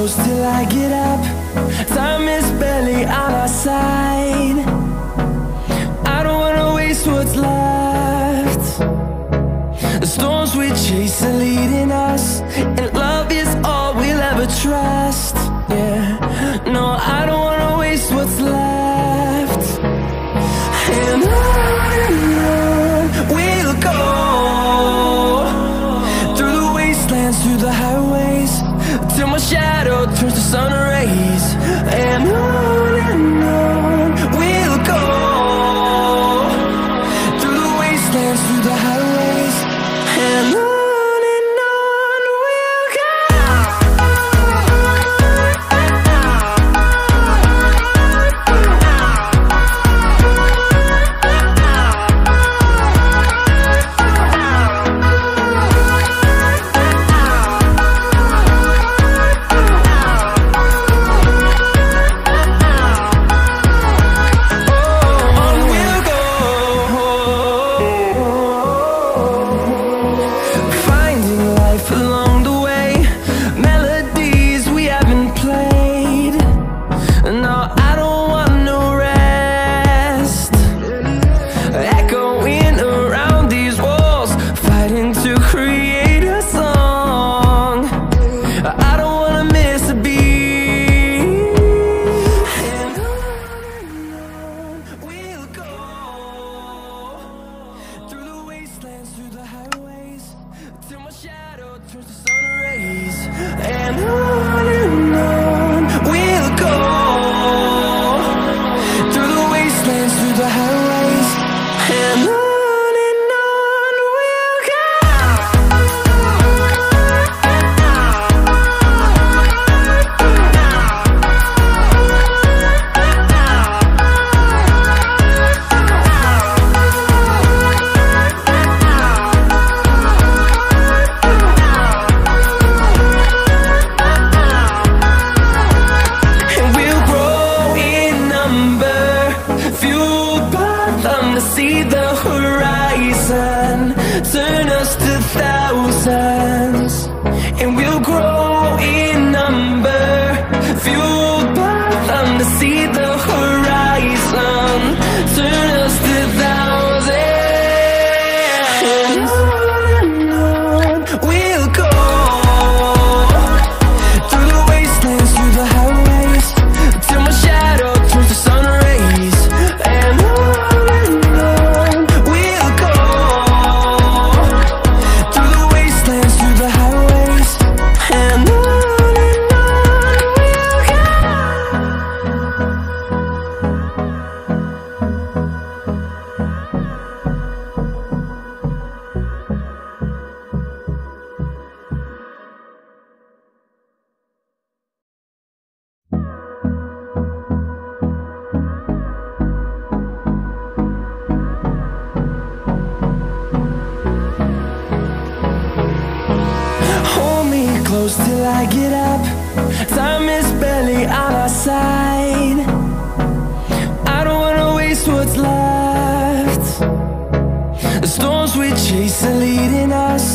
close till I get up. Time is barely on our side. I don't wanna waste what's left. The storms we chase are leading us, and love is all we'll ever trust. Yeah, no, I don't wanna waste what's left. And on we'll go, through the wastelands, through the highways, till my shadow turns to sun rays. And on we'll go, through the wastelands, through the highways, and on we'll go. Close till I get up. Time is barely on our side. I don't wanna waste what's left. The storms we chase are leading us,